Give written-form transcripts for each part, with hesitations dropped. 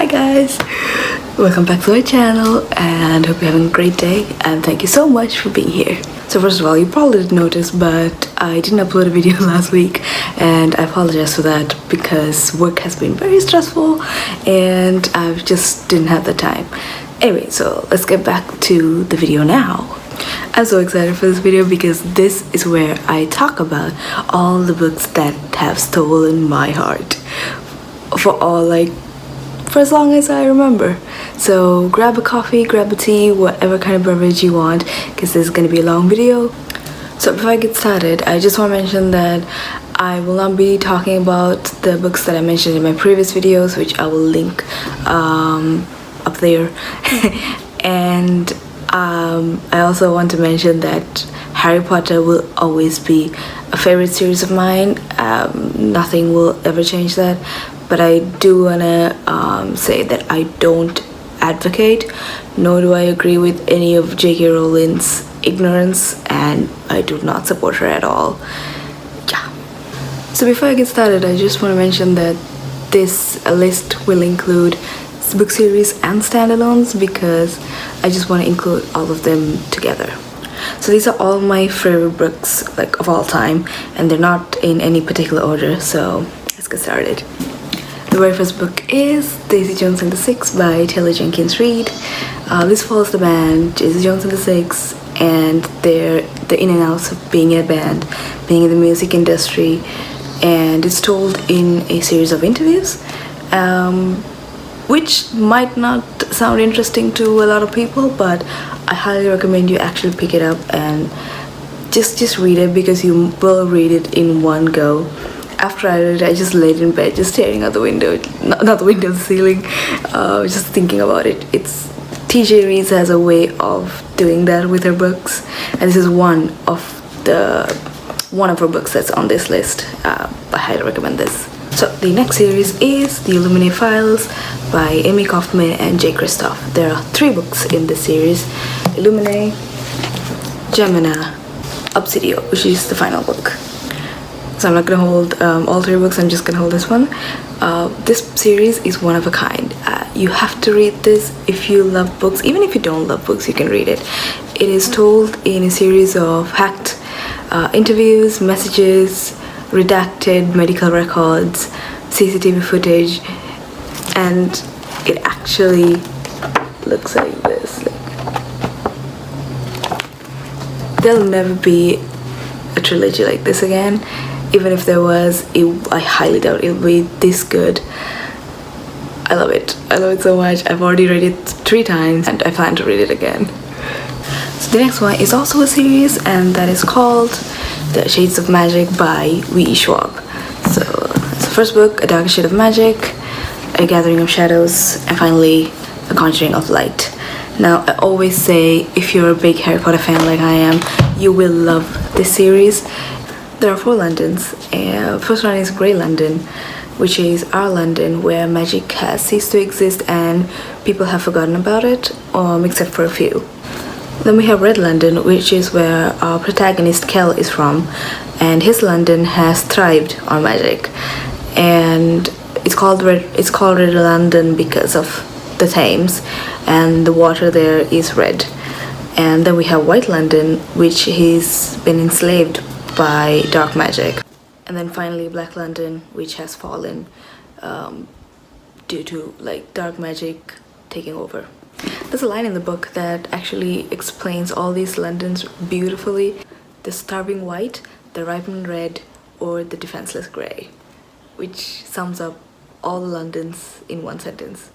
Hi guys, welcome back to my channel and hope you're having a great day and thank you so much for being here. So first of all, you probably didn't notice but I didn't upload a video last week and I apologize for that because work has been very stressful and I just didn't have the time. Anyway, so let's get back to the video now. I'm so excited for this video because this is where I talk about all the books that have stolen my heart for as long as I remember. So grab a coffee, grab a tea, whatever kind of beverage you want because this is going to be a long video. So before I get started, I just want to mention that I will not be talking about the books that I mentioned in my previous videos, which I will link up there. And I also want to mention that Harry Potter will always be a favorite series of mine. Nothing will ever change that. But I do want to say that I don't advocate, nor do I agree with any of J.K. Rowling's ignorance, and I do not support her at all. Yeah. So before I get started, I just want to mention that this list will include book series and standalones because I just want to include all of them together. So these are all my favorite books of all time, and they're not in any particular order, so let's get started. The very first book is Daisy Jones and the Six by Taylor Jenkins Reid. This follows the band Daisy Jones and the Six and the in and outs of being in a band, being in the music industry, and it's told in a series of interviews, which might not sound interesting to a lot of people, but I highly recommend you actually pick it up and just read it because you will read it in one go. After I read it, I just laid in bed, just staring out the window, not the window, the ceiling, just thinking about it. TJ Reid has a way of doing that with her books, and this is one of her books that's on this list. I highly recommend this. So the next series is the Illuminae Files by Amy Kaufman and Jay Kristoff. There are 3 books in this series: Illuminae, Gemina, Obsidio, which is the final book. So I'm not going to hold all 3 books, I'm just going to hold this one. This series is one of a kind. You have to read this if you love books. Even if you don't love books, you can read it. It is told in a series of hacked interviews, messages, redacted medical records, CCTV footage, and it actually looks like this. There'll never be a trilogy like this again. Even if there was, I highly doubt it'll be this good. I love it. I love it so much. I've already read it 3 times and I plan to read it again. So the next one is also a series, and that is called The Shades of Magic by Schwab. So it's the first book, A Darker Shade of Magic, A Gathering of Shadows, and finally A Conjuring of Light. Now I always say if you're a big Harry Potter fan like I am, you will love this series. There are 4 Londons. First one is Grey London, which is our London where magic has ceased to exist and people have forgotten about it, except for a few. Then we have Red London, which is where our protagonist Kel is from, and his London has thrived on magic, and it's called Red London because of the Thames, and the water there is red. And then we have White London, which has been enslaved by dark magic. And then finally Black London, which has fallen due to dark magic taking over. There's a line in the book that actually explains all these Londons beautifully: the starving white, the ripened red, or the defenseless grey, which sums up all the Londons in one sentence.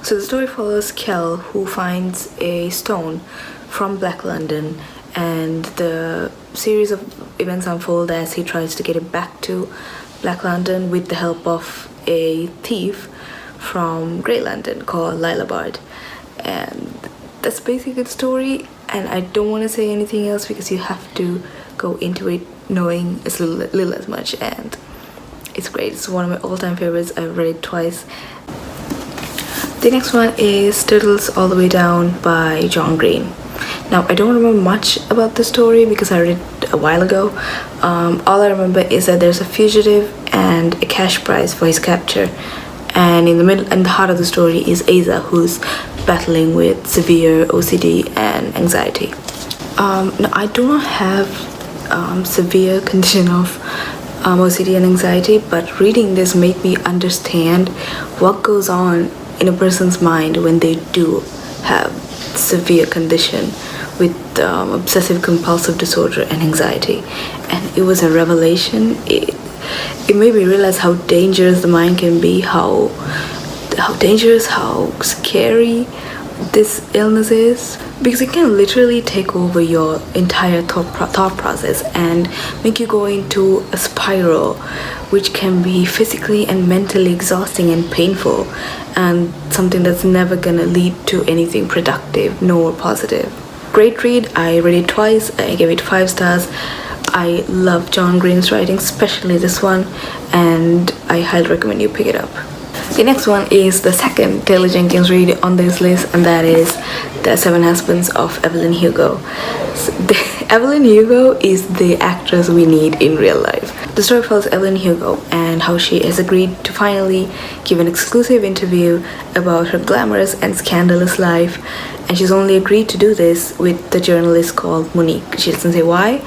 So the story follows Kel, who finds a stone from Black London, and the series of events unfold as he tries to get it back to Black London with the help of a thief from Grey London called Lilabard. And that's basically the story, and I don't want to say anything else because you have to go into it knowing as little as much, and it's great. It's one of my all-time favorites. I've read it twice. The next one is Turtles All the Way Down by John Green. Now I don't remember much about the story because I read it a while ago. All I remember is that there's a fugitive and a cash prize for his capture, and in the heart of the story is Asa, who's battling with severe OCD and anxiety. No, I do not have severe condition of OCD and anxiety, but reading this made me understand what goes on in a person's mind when they do have severe condition with obsessive compulsive disorder and anxiety. And it was a revelation. It made me realize how dangerous the mind can be, how dangerous, how scary this illness is, because it can literally take over your entire thought process and make you go into a spiral, which can be physically and mentally exhausting and painful, and something that's never gonna lead to anything productive nor positive. Great read. I read it twice. I gave it 5 stars. I love John Green's writing, especially this one, and I highly recommend you pick it up. The next one is the second Taylor Jenkins read on this list, and that is The 7 Husbands of Evelyn Hugo. Evelyn Hugo is the actress we need in real life. The story follows Evelyn Hugo and how she has agreed to finally give an exclusive interview about her glamorous and scandalous life, and she's only agreed to do this with the journalist called Monique. She doesn't say why,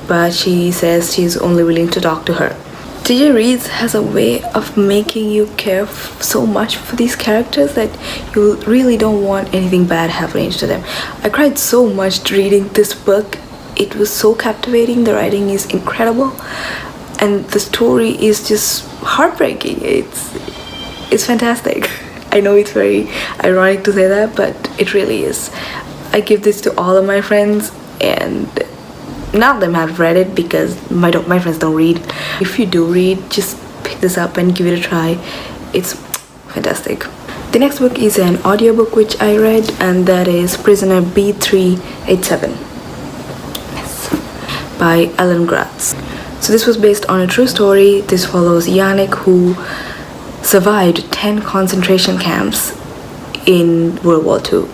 but she says she's only willing to talk to her. TJ Reads has a way of making you care so much for these characters that you really don't want anything bad happening to them. I cried so much reading this book. It was so captivating. The writing is incredible, and the story is just heartbreaking. It's fantastic. I know it's very ironic to say that, but it really is. I give this to all of my friends, and none of them have read it because my friends don't read. If you do read, just pick this up and give it a try. It's fantastic. The next book is an audiobook which I read, and that is Prisoner B387. Yes. By Alan Gratz. So this was based on a true story. This follows Yannick, who survived 10 concentration camps in World War II.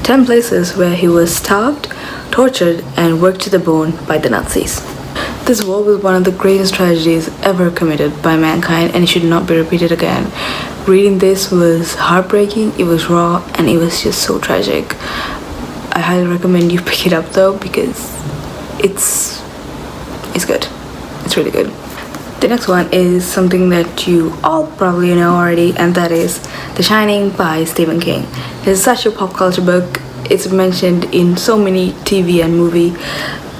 10 places where he was starved, tortured, and worked to the bone by the Nazis. This war was one of the greatest tragedies ever committed by mankind, and it should not be repeated again. Reading this was heartbreaking, it was raw, and it was just so tragic. I highly recommend you pick it up though, because it's good. It's really good. The next one is something that you all probably know already, and that is The Shining by Stephen King. It's such a pop culture book. It's mentioned in so many TV and movie,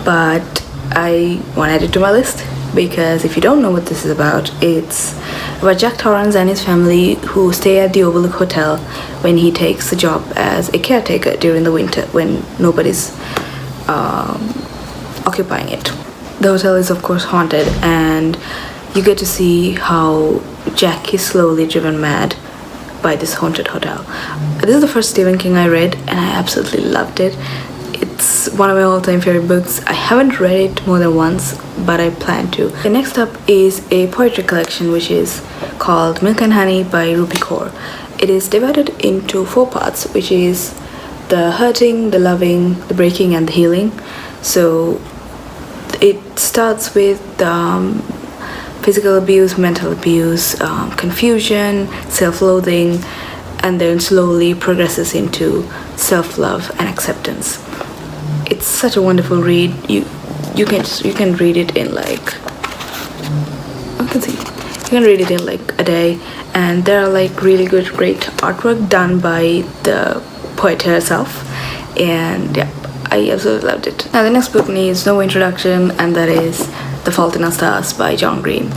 but I want to add it to my list because if you don't know what this is about, it's about Jack Torrance and his family who stay at the Overlook Hotel when he takes a job as a caretaker during the winter when nobody's occupying it. The hotel is of course haunted, and you get to see how Jack is slowly driven mad by this haunted hotel. This is the first Stephen King I read, and I absolutely loved it. It's one of my all-time favorite books. I haven't read it more than once, but I plan to. The next up is a poetry collection which is called Milk and Honey by Rupi Kaur. It is divided into 4 parts, which is the hurting, the loving, the breaking, and the healing. So it starts with physical abuse, mental abuse, confusion, self-loathing, and then slowly progresses into self-love and acceptance. It's such a wonderful read. You can read it in like a day, and there are like really great artwork done by the poet herself, and yeah, I absolutely loved it. Now the next book needs no introduction, and that is The Fault in Our Stars by John Green.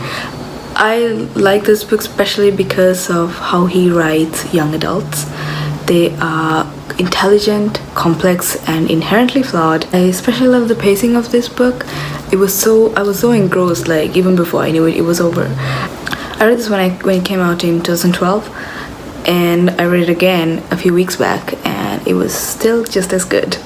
I like this book especially because of how he writes young adults. They are intelligent, complex, and inherently flawed. I especially love the pacing of this book. I was so engrossed, like even before I knew it was over. I read this when it came out in 2012, and I read it again a few weeks back, and it was still just as good.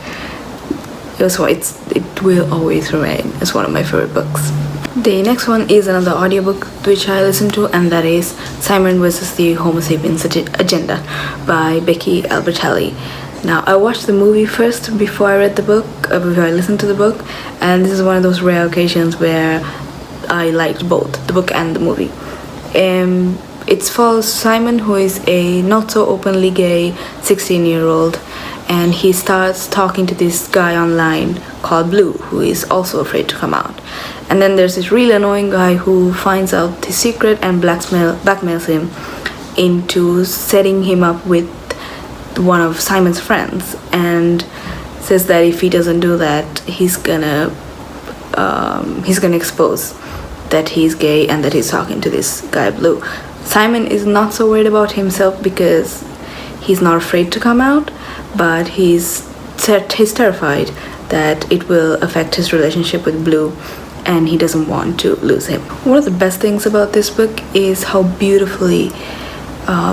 It will always remain as one of my favorite books. The next one is another audiobook which I listened to, and that is Simon vs. the Homo Sapiens Agenda by Becky Albertalli. Now, I watched the movie first before I read the book, before I listened to the book, and this is one of those rare occasions where I liked both the book and the movie. It follows Simon, who is a not so openly gay 16-year-old, and he starts talking to this guy online called Blue, who is also afraid to come out. And then there's this really annoying guy who finds out his secret and blackmails him into setting him up with one of Simon's friends, and says that if he doesn't do that, he's gonna expose that he's gay and that he's talking to this guy Blue. Simon is not so worried about himself because he's not afraid to come out, but he's terrified that it will affect his relationship with Blue, and he doesn't want to lose him. One of the best things about this book is how beautifully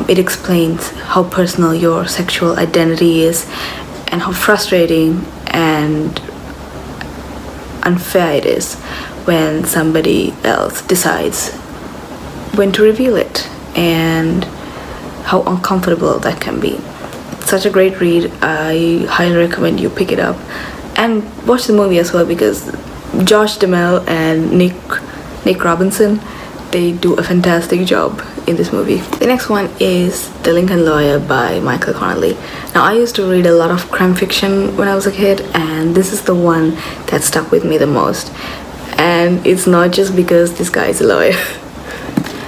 it explains how personal your sexual identity is, and how frustrating and unfair it is when somebody else decides when to reveal it, and how uncomfortable that can be. It's such a great read. I highly recommend you pick it up and watch the movie as well, because Josh Duhamel and Nick Robinson, they do a fantastic job in this movie. The next one is The Lincoln Lawyer by Michael Connelly. Now, I used to read a lot of crime fiction when I was a kid, and this is the one that stuck with me the most. And it's not just because this guy is a lawyer.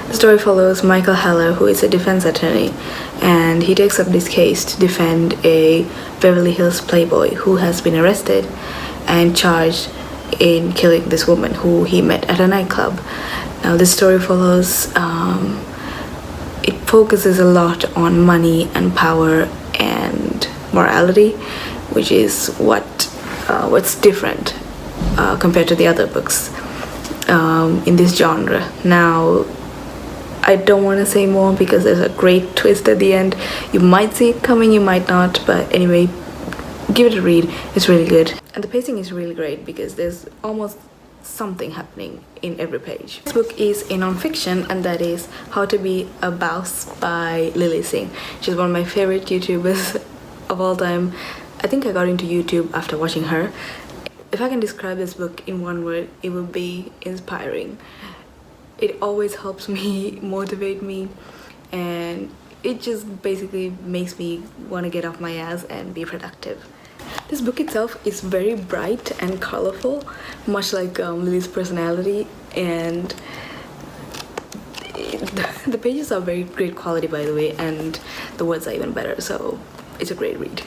The story follows Michael Heller, who is a defense attorney, and he takes up this case to defend a Beverly Hills playboy who has been arrested and charged in killing this woman who he met at a nightclub. Now, this story follows, it focuses a lot on money and power and morality, which is what's different compared to the other books in this genre. Now, I don't want to say more because there's a great twist at the end. You might see it coming, you might not, but anyway, give it a read. It's really good. And the pacing is really great because there's almost something happening in every page. This book is a non-fiction, and that is How to Be a Boss by Lily Singh. She's one of my favorite YouTubers of all time. I think I got into YouTube after watching her. If I can describe this book in one word, it would be inspiring. It always helps me, motivate me, and it just basically makes me want to get off my ass and be productive. This book itself is very bright and colorful, much like Lily's personality, and the pages are very great quality, by the way, and the words are even better, so it's a great read.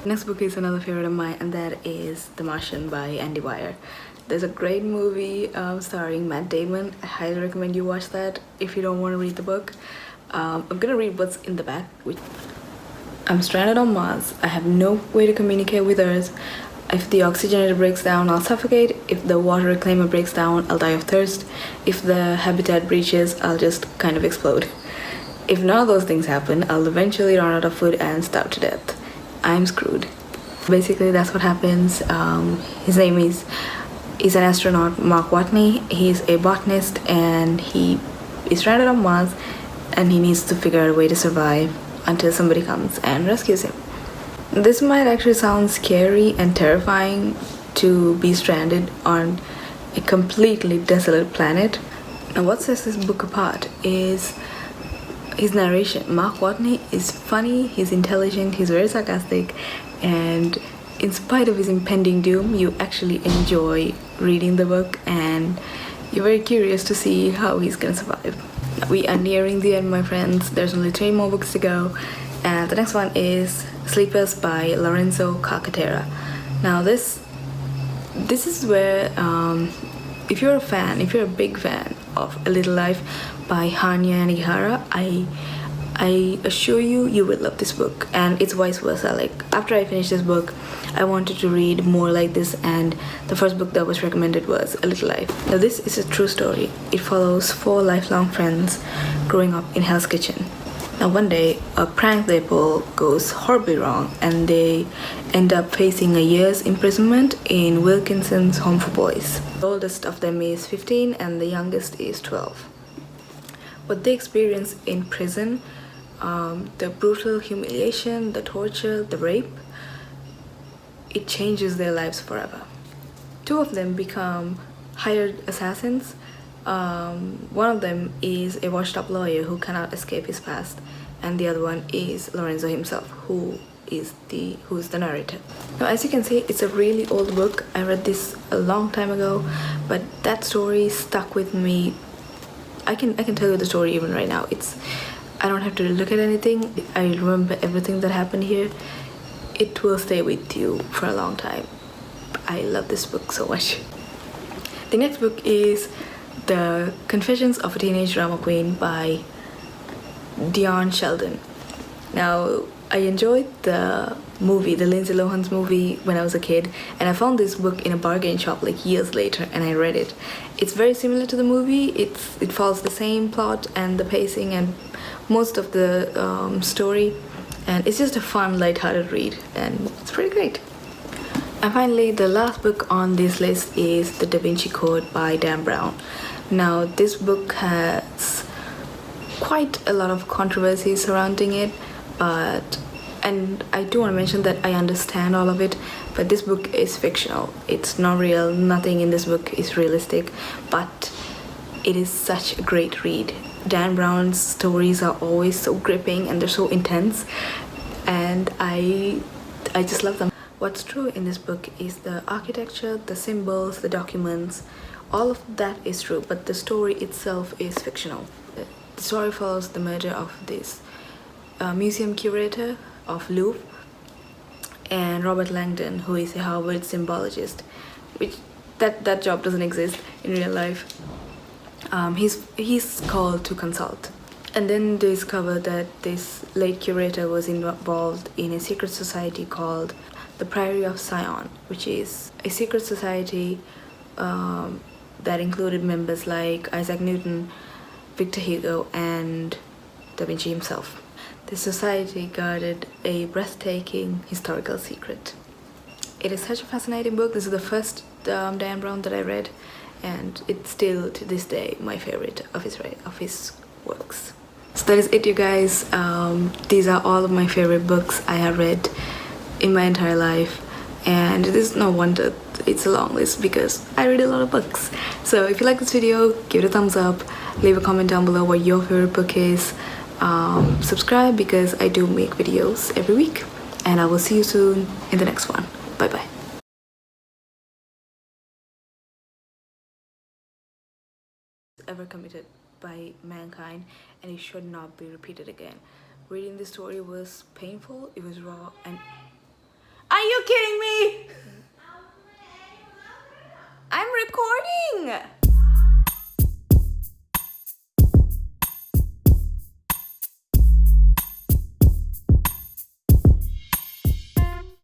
Next book is another favorite of mine, and that is The Martian by Andy Weir. There's a great movie starring Matt Damon. I highly recommend you watch that if you don't want to read the book. I'm gonna read what's in the back. I'm stranded on Mars. I have no way to communicate with Earth. If the oxygenator breaks down, I'll suffocate. If the water reclaimer breaks down, I'll die of thirst. If the habitat breaches, I'll just kind of explode. If none of those things happen, I'll eventually run out of food and starve to death. I'm screwed. Basically, that's what happens. His name is... He's an astronaut, Mark Watney. He's a botanist, and he is stranded on Mars, and he needs to figure out a way to survive until somebody comes and rescues him. This might actually sound scary and terrifying, to be stranded on a completely desolate planet. Now, what sets this book apart is his narration. Mark Watney is funny, he's intelligent, he's very sarcastic, and in spite of his impending doom, you actually enjoy reading the book, and you're very curious to see how he's gonna survive. We are nearing the end, my friends. There's only 3 more books to go, and the next one is Sleepers by Lorenzo Calcaterra. Now, this is where, if you're a big fan of A Little Life by Hanya Nigihara, I assure you will love this book, and it's vice versa. Like, after I finished this book, I wanted to read more like this, and the first book that was recommended was A Little Life. Now, this is a true story. It follows 4 lifelong friends growing up in Hell's Kitchen. Now, one day, a prank they pull goes horribly wrong, and they end up facing a year's imprisonment in Wilkinson's Home for Boys. The oldest of them is 15, and the youngest is 12. What they experience in prison, the brutal humiliation, the torture, the rape, it changes their lives forever. 2 of them become hired assassins One of them is a washed-up lawyer who cannot escape his past, and the other one is Lorenzo himself, who's the narrator. Now, as you can see, it's a really old book. I read this a long time ago, but that story stuck with me. I can tell you the story even right now. I don't have to look at anything. I remember everything that happened here. It will stay with you for a long time. I love this book so much. The next book is The Confessions of a Teenage Drama Queen by Dion Sheldon. Now, I enjoyed the Lindsay Lohan's movie, when I was a kid, and I found this book in a bargain shop like years later, and I read it. It's very similar to the movie. It follows the same plot and the pacing and most of the story, and it's just a fun, light-hearted read, and it's pretty great. And finally, the last book on this list is The Da Vinci Code by Dan Brown. Now, this book has quite a lot of controversy surrounding it, and I do want to mention that I understand all of it, but this book is fictional. It's not real. Nothing in this book is realistic, but it is such a great read. Dan Brown's stories are always so gripping and they're so intense, and I just love them. What's true in this book is the architecture, the symbols, the documents, all of that is true, but the story itself is fictional. The story follows the murder of this museum curator of Louvre and Robert Langdon, who is a Harvard symbologist, which that job doesn't exist in real life. He's called to consult, and then they discover that this late curator was involved in a secret society called the Priory of Sion, which is a secret society that included members like Isaac Newton, Victor Hugo, and Da Vinci himself. The society guarded a breathtaking historical secret. It is such a fascinating book. This is the first Dan Brown that I read, and it's still to this day my favorite of his works. So that is it, you guys. These are all of my favorite books I have read in my entire life, and it is no wonder it's a long list because I read a lot of books. So if you like this video, give it a thumbs up, leave a comment down below what your favorite book is, subscribe because I do make videos every week, and I will see you soon in the next one. Bye bye. Ever committed by mankind, and it should not be repeated again. Reading this story was painful, it was raw, and are you kidding me? I'm recording!